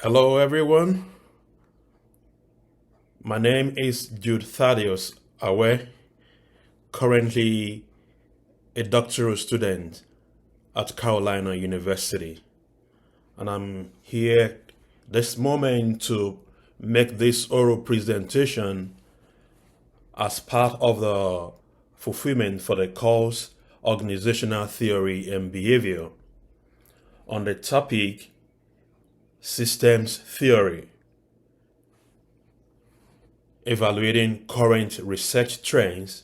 Hello, everyone. My name is Jude Thaddeus Awe, currently a doctoral student at Carolina University. And I'm here this moment to make this oral presentation as part of the fulfillment for the course Organizational Theory and Behavior on the topic Systems Theory, evaluating current research trends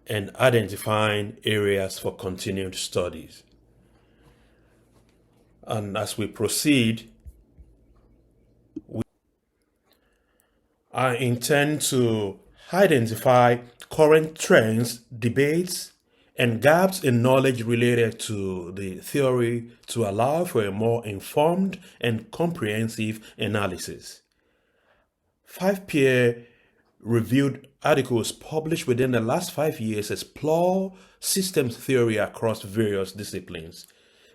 and identifying areas for continued studies. And as we proceed, I intend to identify current trends, debates, and gaps in knowledge related to the theory to allow for a more informed and comprehensive analysis. 5 peer-reviewed articles published within the last 5 years explore systems theory across various disciplines.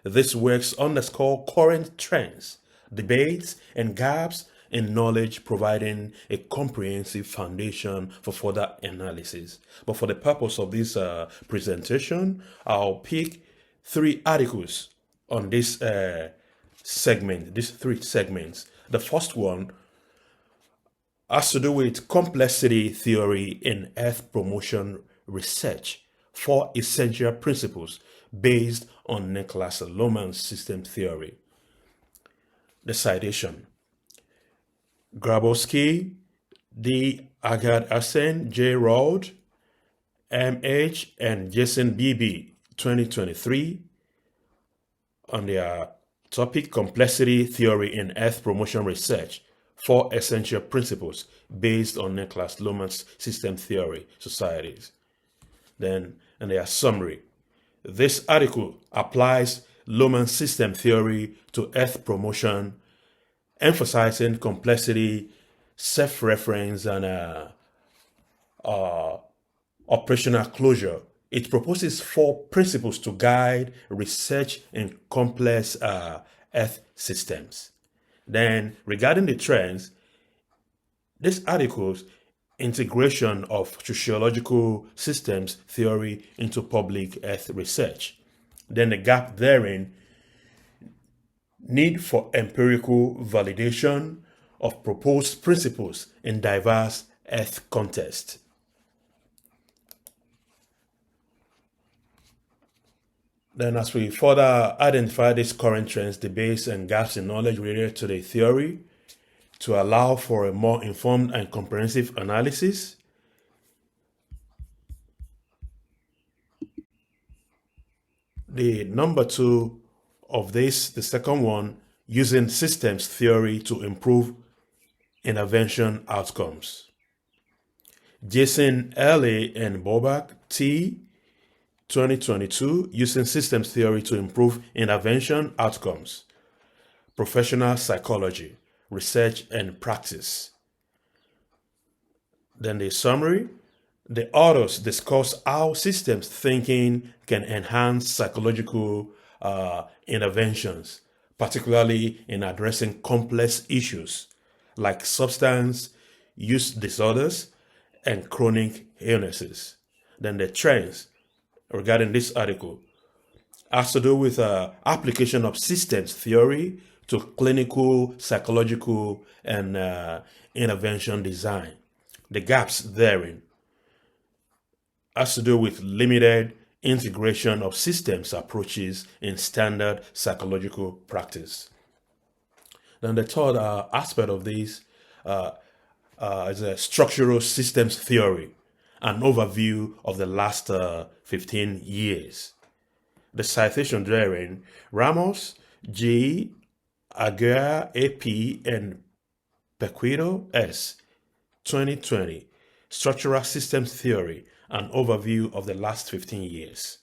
These works underscore current trends, debates, and gaps in knowledge, providing a comprehensive foundation for further analysis. But for the purpose of this presentation, I'll pick 3 articles on this segment, these 3 segments. The first one has to do with complexity theory in Earth promotion research, 4 essential principles based on Niklas Luhmann's system theory. The citation: Grabowski, D. Agad Hassan, J. Rod, M.H., and Jason B.B., 2023, on their topic Complexity Theory in Earth Promotion Research, 4 Essential Principles based on Niklas Luhmann's System Theory Societies. Then, in their summary, this article applies Luhmann's system theory to Earth promotion, emphasizing complexity, self-reference, and operational closure. It proposes 4 principles to guide research in complex Earth systems. Then, regarding the trends, this article's integration of sociological systems theory into public Earth research. Then the gap therein: need for empirical validation of proposed principles in diverse Earth contexts. Then, as we further identify these current trends, debates, and gaps in knowledge related to the theory to allow for a more informed and comprehensive analysis, the number 2 of this, the second one, using systems theory to improve intervention outcomes. Jason L.A. and Bobak T., 2022, using systems theory to improve intervention outcomes. Professional Psychology, Research and Practice. Then the summary: the authors discuss how systems thinking can enhance psychological interventions, particularly in addressing complex issues like substance use disorders and chronic illnesses. Then the trends regarding this article has to do with application of systems theory to clinical, psychological, and intervention design. The gaps therein has to do with limited integration of systems approaches in standard psychological practice. Then the third aspect of this is a structural systems theory, an overview of the last 15 years. The citation therein: Ramos, G., Aguirre, A.P., and Pequito, S., 2020, Structural Systems Theory, an overview of the last 15 years.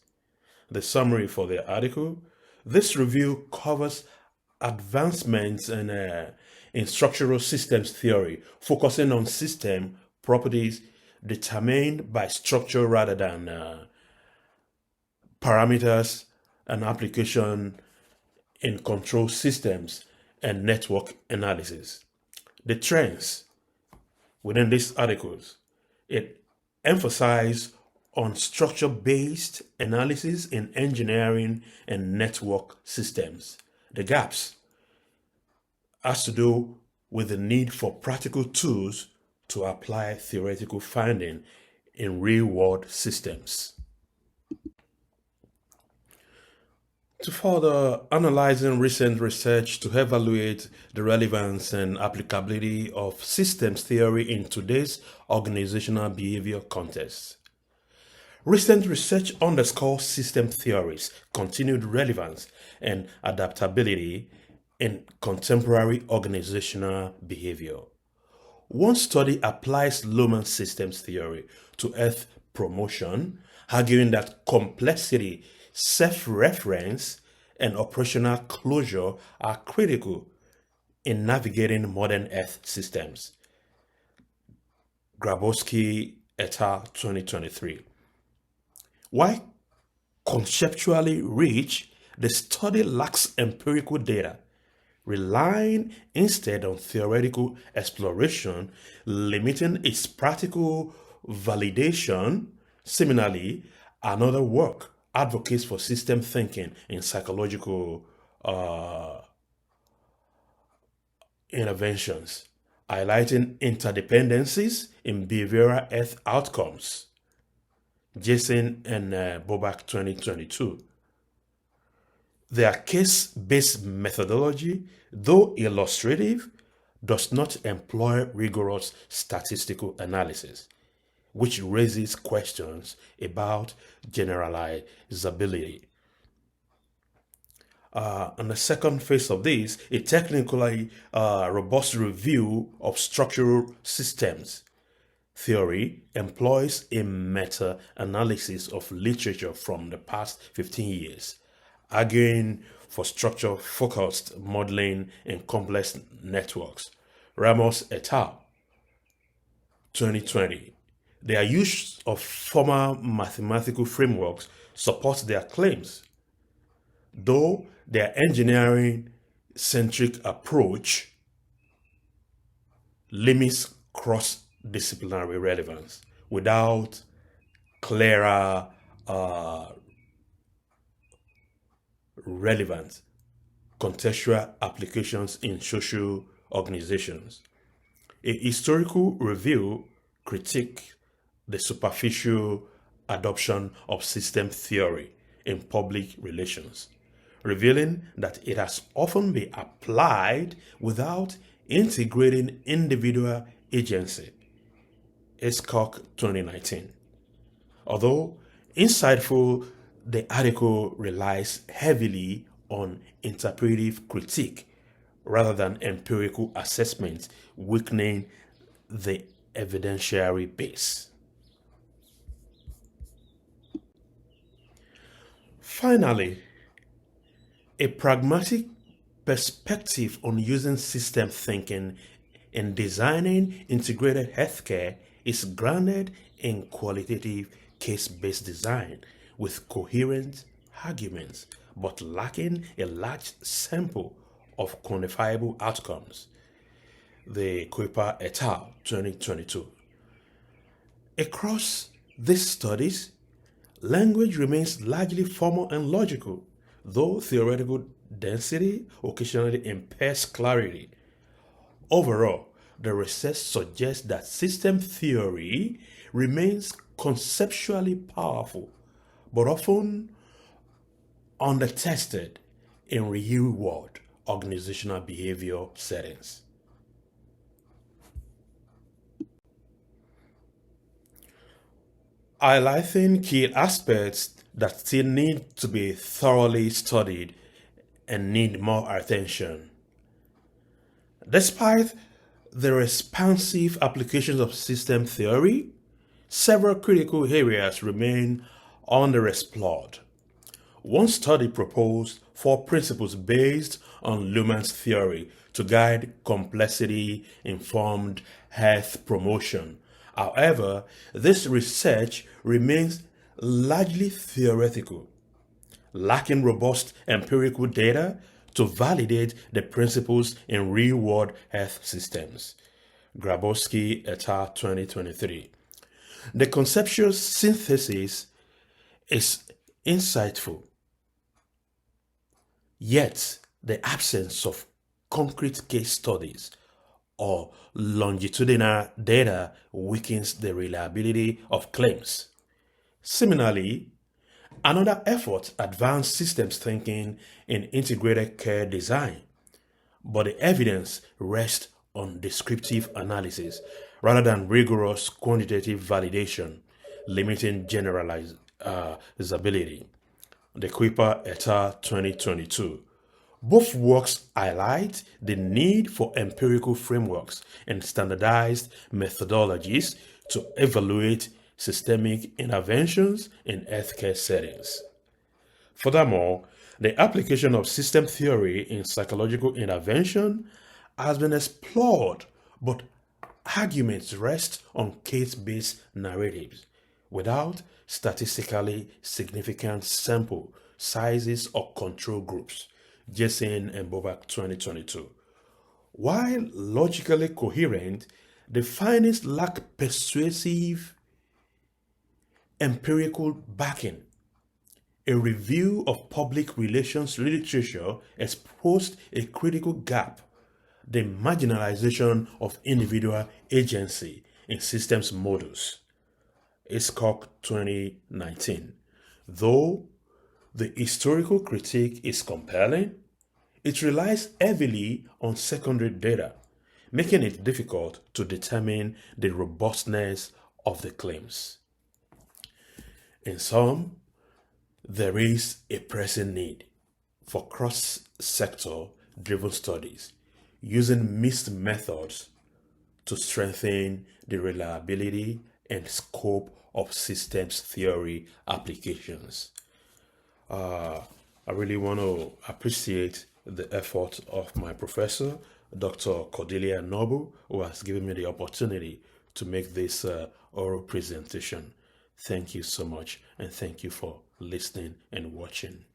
The summary for the article: this review covers advancements in structural systems theory, focusing on system properties determined by structure rather than parameters, and application in control systems and network analysis. The trends within these articles, it emphasized on structure-based analysis in engineering and network systems. The gaps has to do with the need for practical tools to apply theoretical finding in real-world systems. To further analyzing recent research to evaluate the relevance and applicability of systems theory in today's organizational behavior context. Recent research underscores system theory's continued relevance and adaptability in contemporary organizational behavior. One study applies Luhmann systems theory to Earth promotion, arguing that complexity, self-reference, and operational closure are critical in navigating modern Earth systems. Grabowski et al. 2023. While conceptually rich, the study lacks empirical data, relying instead on theoretical exploration, limiting its practical validation. Similarly, another work advocates for system thinking in psychological interventions, highlighting interdependencies in behavioral health outcomes. Jason and Bobak 2022. Their case-based methodology, though illustrative, does not employ rigorous statistical analysis, which raises questions about generalizability. On the second phase of this, a technically robust review of structural systems theory employs a meta-analysis of literature from the past 15 years, arguing for structure-focused modeling in complex networks. Ramos et al. 2020. Their use of formal mathematical frameworks supports their claims, though their engineering-centric approach limits cross-disciplinary relevance without clearer relevant contextual applications in social organizations. A historical review critiques the superficial adoption of system theory in public relations, revealing that it has often been applied without integrating individual agency. Escock 2019. Although insightful, the article relies heavily on interpretive critique rather than empirical assessment, weakening the evidentiary base. Finally, a pragmatic perspective on using system thinking in designing integrated healthcare is grounded in qualitative case-based design with coherent arguments, but lacking a large sample of quantifiable outcomes. The Kuiper et al. 2022. Across these studies, language remains largely formal and logical, though theoretical density occasionally impairs clarity. Overall, the research suggests that system theory remains conceptually powerful, but often undertested in real-world organizational behavior settings. Highlighting key aspects that still need to be thoroughly studied and need more attention. Despite the expansive applications of system theory, several critical areas remain underexplored. One study proposed 4 principles based on Luhmann's theory to guide complexity-informed health promotion. However, this research remains largely theoretical, lacking robust empirical data to validate the principles in real-world health systems. Grabowski et al. 2023. The conceptual synthesis is insightful, yet the absence of concrete case studies or longitudinal data weakens the reliability of claims. Similarly, another effort advanced systems thinking in integrated care design, but the evidence rests on descriptive analysis rather than rigorous quantitative validation, limiting generalizability. De Kuiper et al. 2022. Both works highlight the need for empirical frameworks and standardized methodologies to evaluate systemic interventions in healthcare settings. Furthermore, the application of system theory in psychological intervention has been explored, but arguments rest on case-based narratives without statistically significant sample sizes or control groups. Jason and Bobak 2022. While logically coherent, the findings lack persuasive empirical backing. A review of public relations literature exposed a critical gap: the marginalization of individual agency in systems models. Iscock 2019. Though the historical critique is compelling, it relies heavily on secondary data, making it difficult to determine the robustness of the claims. In sum, there is a pressing need for cross-sector driven studies using mixed methods to strengthen the reliability and scope of systems theory applications. I really want to appreciate the effort of my professor, Dr. Cordelia Noble, who has given me the opportunity to make this oral presentation. Thank you so much, and thank you for listening and watching.